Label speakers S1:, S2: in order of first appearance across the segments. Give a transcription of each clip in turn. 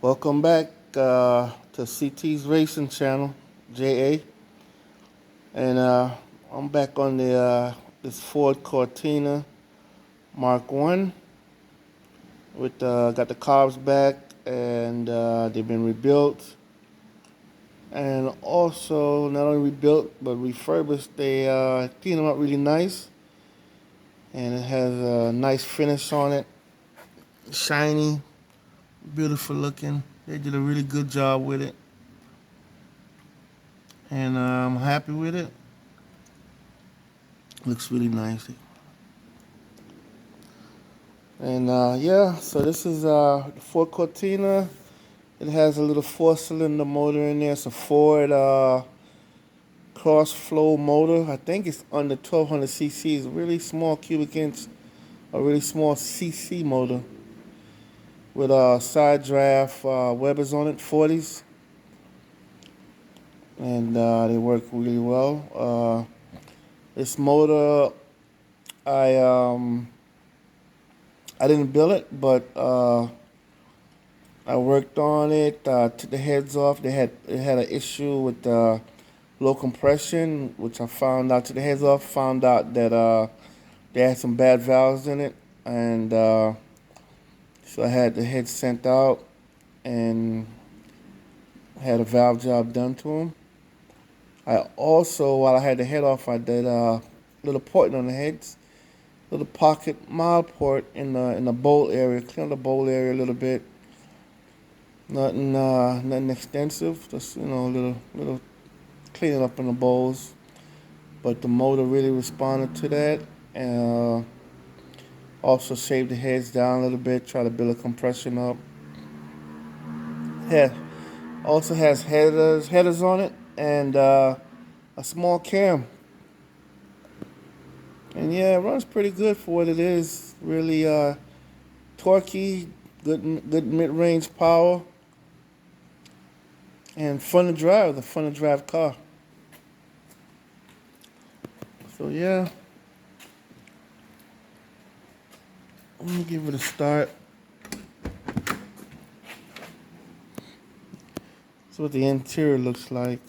S1: Welcome back to CT's Racing Channel, JA, and I'm back on the this Ford Cortina Mark One. With got the carbs back, and they've been rebuilt, and also not only rebuilt but refurbished. They clean them up really nice, and it has a nice finish on it, shiny, beautiful looking. They did a really good job with it, and I'm happy with it. Looks really nice. And yeah, so this is the Ford Cortina. It has a little four-cylinder motor in there. It's a Ford cross-flow motor. I think it's under 1200 cc. Really small cubic inch, a really small cc motor with side draft Webers on it, 40s, and they work really well. This motor, I um, I didn't build it, but I worked on it. Took the heads off. It had an issue with low compression, which I found out. Took the heads off. Found out that they had some bad valves in it, and so I had the head sent out and had a valve job done to them. I also, while I had the head off, I did a little porting on the heads. Little pocket mild port in the bowl area, clean the bowl area a little bit. Nothing extensive, just a little cleaning up in the bowls. But the motor really responded to that, and also shaved the heads down a little bit, try to build a compression up. Yeah, also has headers on it, and a small cam. And yeah, it runs pretty good for what it is. Really torquey, good mid-range power, and fun to drive. The fun to drive car. So yeah, let me give it a start. That's what the interior looks like.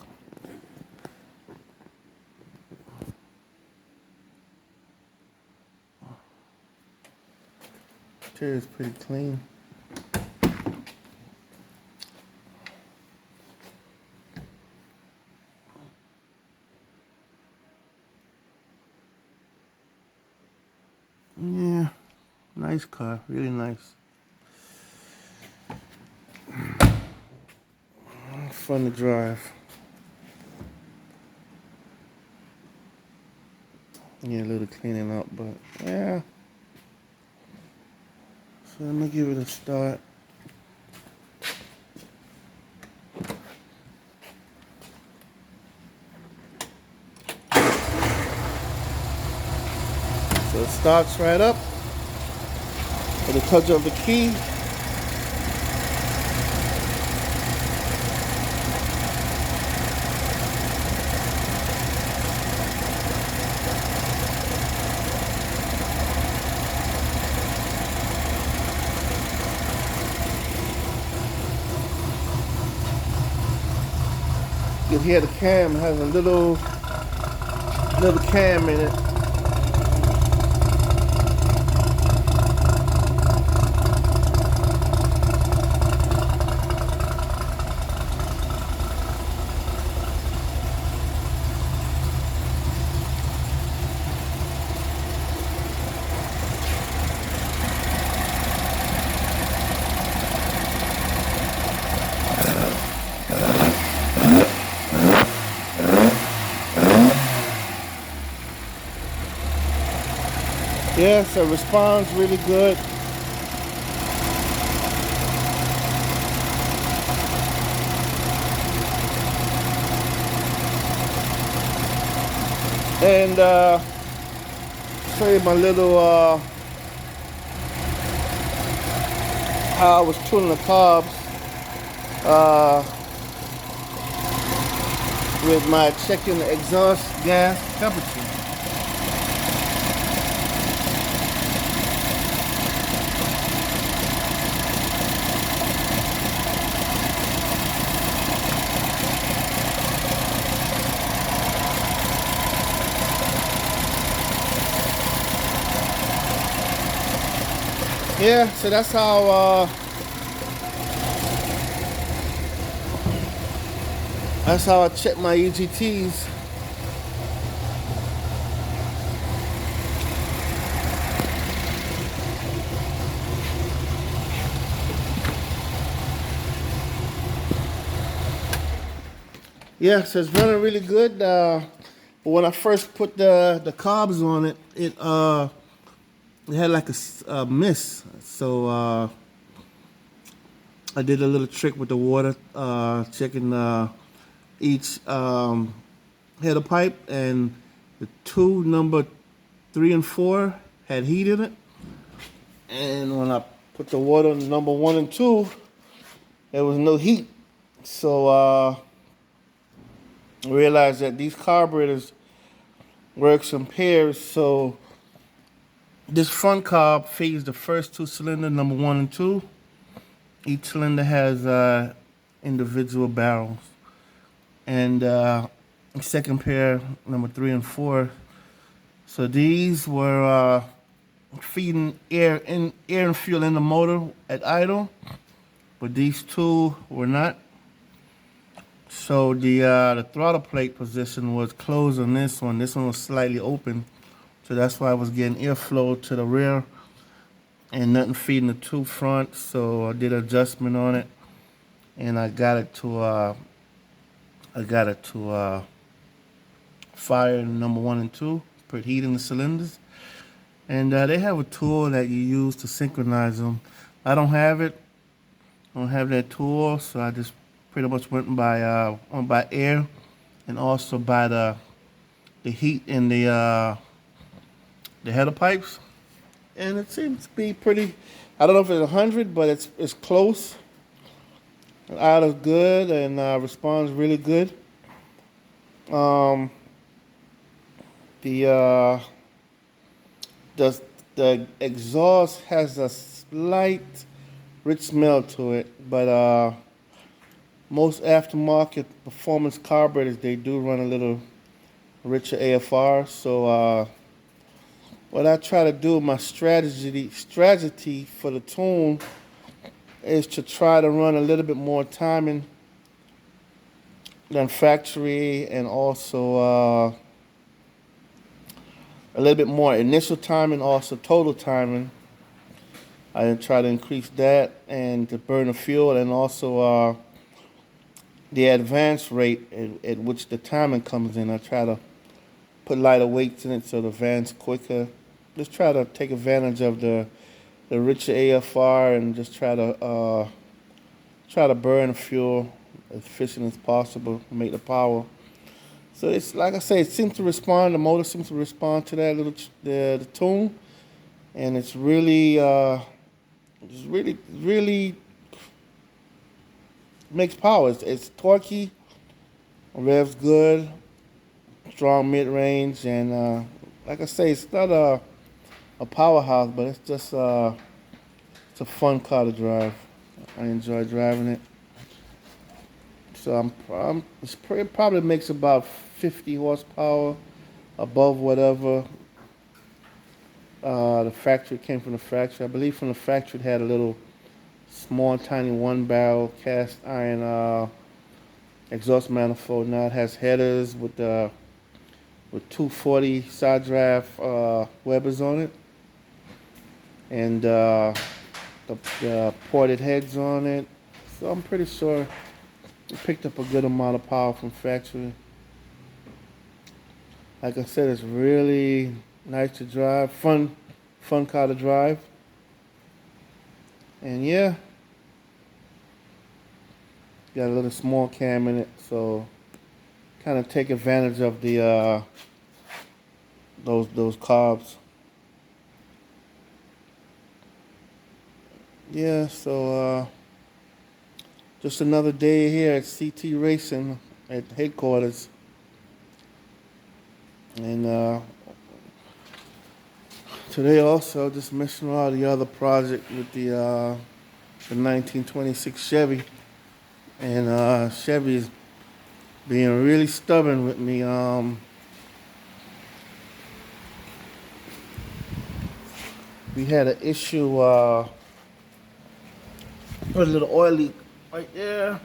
S1: Interior is pretty clean. Yeah, nice car, really nice. Fun to drive. Yeah, a little cleaning up, but yeah. So let me give it a start. So it starts right up with a touch of the key. You can hear the cam has a little cam in it. Yeah, so it responds really good. And show you my little how I was tuning the carbs with my checking the exhaust gas temperature. Yeah, so that's how I check my EGTs. Yeah, so it's running really good. But when I first put the carbs on it, it had like a miss. So I did a little trick with the water, checking each header pipe, and the two number 3 and 4 had heat in it. And when I put the water in number 1 and 2, there was no heat. So I realized that these carburetors works in pairs. So this front carb feeds the first 2 cylinders, number 1 and 2. Each cylinder has individual barrels. And second pair, number 3 and 4. So these were feeding air and fuel in the motor at idle, but these two were not. So the throttle plate position was closed on this one. This one was slightly open, so that's why I was getting airflow to the rear and nothing feeding the two front. So I did adjustment on it, and I got it to fire number 1 and 2, put heat in the cylinders. And they have a tool that you use to synchronize them. I don't have it. I don't have that tool, so I just pretty much went by air, and also by the heat in the header pipes. And it seems to be pretty. I don't know if it's 100, but it's close. Out is good and responds really good. The the exhaust has a slight rich smell to it, but most aftermarket performance carburetors, they do run a little richer AFR. So what I try to do, my strategy for the tune is to try to run a little bit more timing than factory, and also a little bit more initial timing, also total timing. I try to increase that and to burn the fuel, and also the advance rate at which the timing comes in. I try to put lighter weights in it so the advance quicker. Just try to take advantage of the richer AFR, and just try to burn the fuel as efficient as possible, make the power. So it's like I say, it seems to respond. The motor seems to respond to that little the tune, and it's really makes power. It's torquey, revs good, strong mid range, and like I say, it's not a powerhouse, but it's just it's a fun car to drive. I enjoy driving it. So it probably makes about 50 horsepower above whatever the factory came from the factory. I believe from the factory it had a little small, tiny 1-barrel cast iron exhaust manifold. Now it has headers with 240 side draft Webers on it, and the ported heads on it. So I'm pretty sure it picked up a good amount of power from factory. Like I said, it's really nice to drive, fun car to drive. And yeah, got a little small cam in it, so kind of take advantage of the those carbs. Yeah, so just another day here at CT Racing at headquarters. And today also just messing around the other project with the 1926 Chevy. And Chevy is being really stubborn with me. We had an issue with a little oil leak right there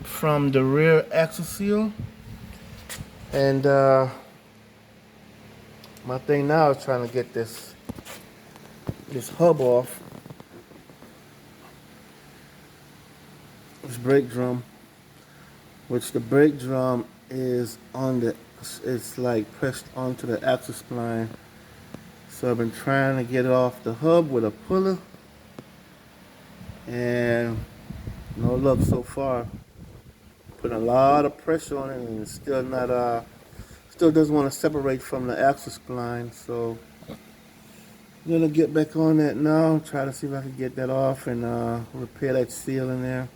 S1: from the rear axle seal, and my thing now is trying to get this hub off, this brake drum, which the brake drum is on the, it's like pressed onto the axle spline. So I've been trying to get it off the hub with a puller, and no luck so far. Putting a lot of pressure on it, and it's still not still doesn't want to separate from the axle spline. So I'm gonna get back on that now, try to see if I can get that off and repair that seal in there.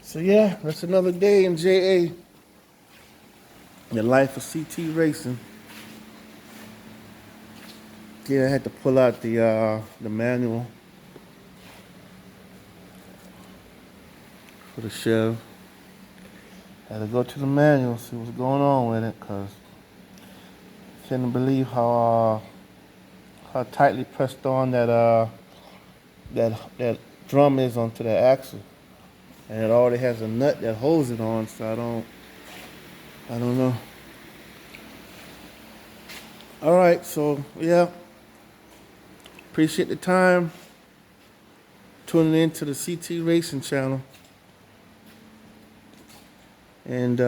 S1: So yeah, that's another day in JA, the life of CT racing. Yeah, I had to pull out the manual for the Chev. Had to go to the manual, see what's going on with it, cause I couldn't believe how tightly pressed on that drum is onto the axle, and it already has a nut that holds it on. So I don't know. All right, so yeah, appreciate the time tuning in to the CT Racing channel, and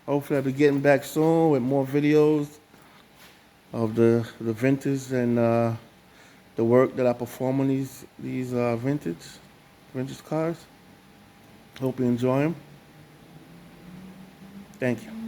S1: hopefully I'll be getting back soon with more videos of the vintage and the work that I perform on these vintage cars. Hope you enjoy them. Thank you.